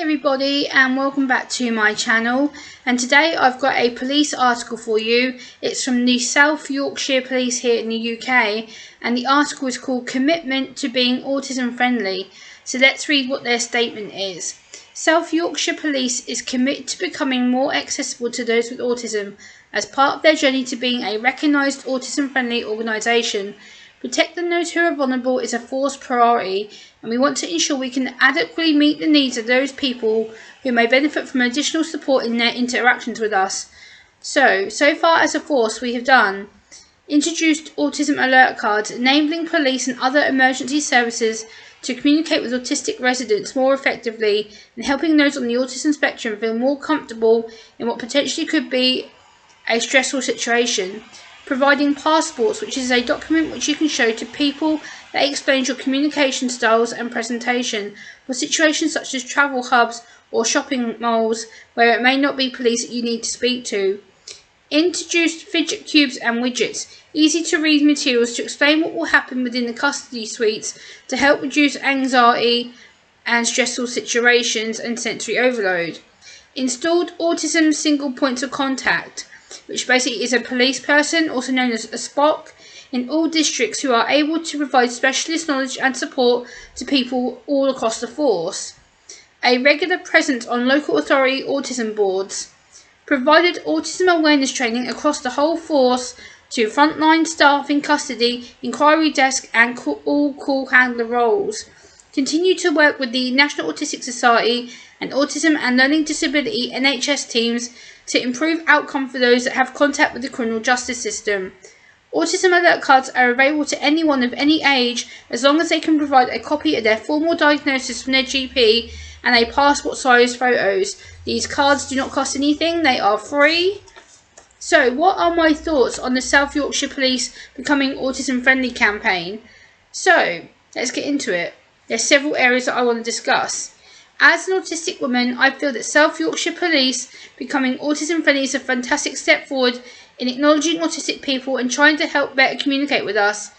everybody, and welcome back to my channel. And today I've got a police article for you. It's from the South Yorkshire Police here in the UK, and the article is called Commitment to Being Autism Friendly. So let's read what their statement is. South Yorkshire Police is committed to becoming more accessible to those with autism as part of their journey to being a recognised autism friendly organisation. Protecting those who are vulnerable is a force priority, and we want to ensure we can adequately meet the needs of those people who may benefit from additional support in their interactions with us. So far as a force, we have done introduced autism alert cards, enabling police and other emergency services to communicate with autistic residents more effectively and helping those on the autism spectrum feel more comfortable in what potentially could be a stressful situation. Providing passports, which is a document which you can show to people that explains your communication styles and presentation for situations such as travel hubs or shopping malls where it may not be police that you need to speak to. Introduced fidget cubes and widgets, easy to read materials to explain what will happen within the custody suites to help reduce anxiety and stressful situations and sensory overload. Installed autism single points of contact, which basically is a police person, also known as a SPOC, in all districts who are able to provide specialist knowledge and support to people all across the force. A regular presence on local authority autism boards. Provided autism awareness training across the whole force to frontline staff in custody, inquiry desk and all call handler roles. Continue to work with the National Autistic Society and Autism and Learning Disability NHS teams to improve outcome for those that have contact with the criminal justice system. Autism alert cards are available to anyone of any age as long as they can provide a copy of their formal diagnosis from their GP and a passport size photos. These cards do not cost anything, they are free. So what are my thoughts on the South Yorkshire Police Becoming Autism Friendly campaign? So let's get into it. There's several areas that I want to discuss. As an autistic woman, I feel that South Yorkshire Police Becoming Autism Friendly is a fantastic step forward in acknowledging autistic people and trying to help better communicate with us.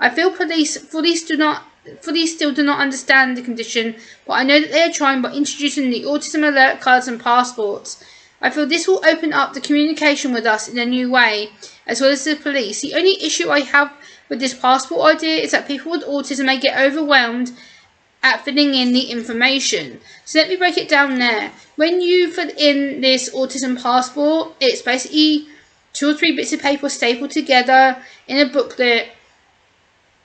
I feel police fully still do not understand the condition, but I know that they are trying by introducing the autism alert cards and passports. I feel this will open up the communication with us in a new way, as well as the police. The only issue I have with this passport idea is that people with autism may get overwhelmed at filling in the information. So let me break it down there. When you fill in this autism passport, it's basically 2 or 3 bits of paper stapled together in a booklet,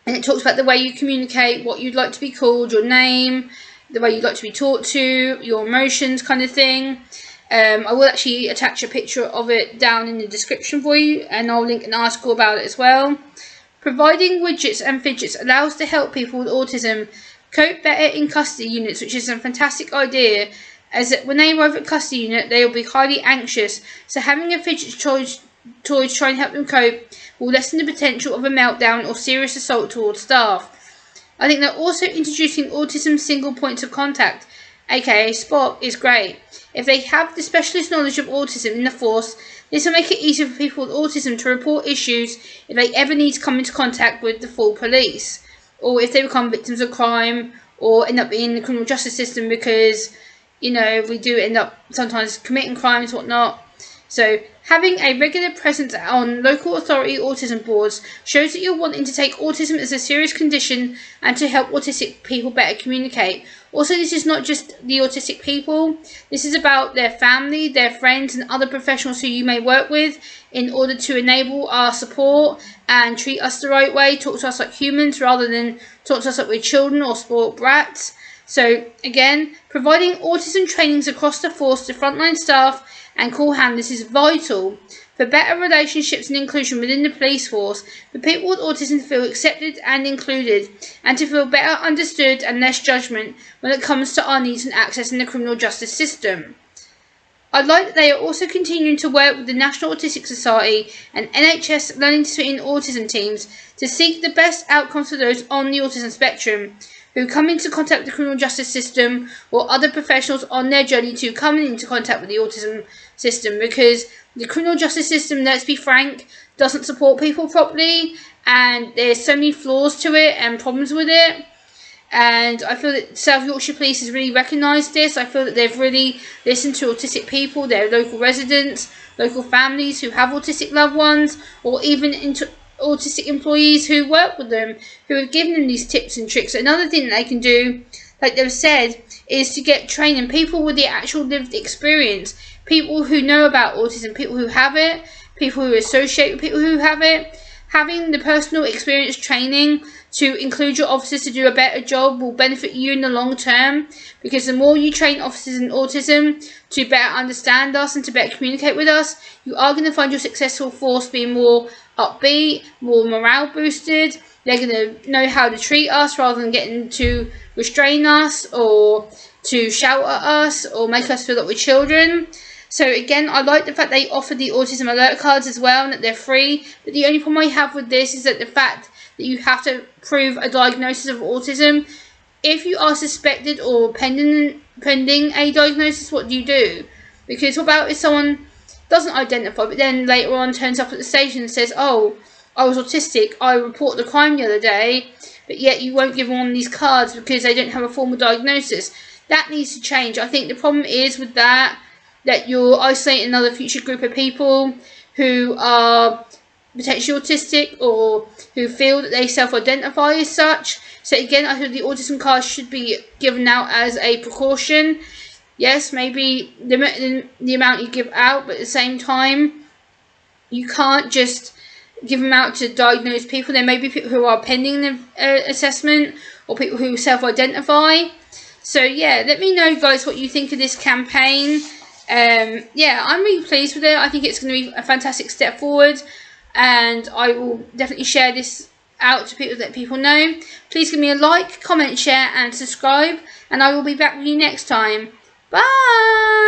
and it talks about the way you communicate, what you'd like to be called, your name, the way you'd like to be talked to, your emotions kind of thing. I will actually attach a picture of it down in the description for you, and I'll link an article about it as well. Providing widgets and fidgets allows to help people with autism cope better in custody units, which is a fantastic idea, as that when they arrive at custody unit they will be highly anxious, so having a fidget toy to try and help them cope will lessen the potential of a meltdown or serious assault towards staff. I think that also introducing autism single points of contact, aka SPOC, is great. If they have the specialist knowledge of autism in the force, this will make it easier for people with autism to report issues if they ever need to come into contact with the full police, or if they become victims of crime or end up in the criminal justice system, because, you know, we do end up sometimes committing crimes, whatnot. So having a regular presence on local authority autism boards shows that you're wanting to take autism as a serious condition and to help autistic people better communicate. Also, this is not just the autistic people. This is about their family, their friends and other professionals who you may work with in order to enable our support and treat us the right way, talk to us like humans rather than talk to us like we're children or spoiled brats. So again, providing autism trainings across the force to frontline staff and call handlers is vital for better relationships and inclusion within the police force, for people with autism to feel accepted and included, and to feel better understood and less judgment when it comes to our needs and access in the criminal justice system. I'd like that they are also continuing to work with the National Autistic Society and NHS Learning Disability and Autism teams to seek the best outcomes for those on the autism spectrum who come into contact with the criminal justice system or other professionals on their journey to coming into contact with the autism system, because the criminal justice system, let's be frank, doesn't support people properly, and there's so many flaws to it and problems with it. And I feel that South Yorkshire Police has really recognised this. I feel that they've really listened to autistic people, their local residents, local families who have autistic loved ones, or even autistic employees who work with them, who have given them these tips and tricks. Another thing that they can do, like they've said, is to get training, people with the actual lived experience, people who know about autism, people who have it, people who associate with people who have it. Having the personal experience training to include your officers to do a better job will benefit you in the long term, because the more you train officers in autism to better understand us and to better communicate with us, you are going to find your successful force being more upbeat, more morale boosted. They're going to know how to treat us rather than getting to restrain us or to shout at us or make us feel that we're children. So again, I like the fact they offer the autism alert cards as well and that they're free. But the only problem I have with this is that the fact that you have to prove a diagnosis of autism. If you are suspected or pending a diagnosis, what do you do? Because what about if someone doesn't identify, but then later on turns up at the station and says, oh, I was autistic, I reported a crime the other day, but yet you won't give them one of these cards because they don't have a formal diagnosis. That needs to change. I think the problem is with that you're isolating another future group of people who are potentially autistic or who feel that they self-identify as such. So again, I think the autism card should be given out as a precaution. Yes, maybe the amount you give out, but at the same time, you can't just give them out to diagnose people. There may be people who are pending the assessment or people who self-identify. So yeah, let me know, guys, what you think of this campaign. Yeah, I'm really pleased with it. I think it's going to be a fantastic step forward, and I will definitely share this out to people, let people know. Please give me a like, comment, share and subscribe, and I will be back with you next time. Bye!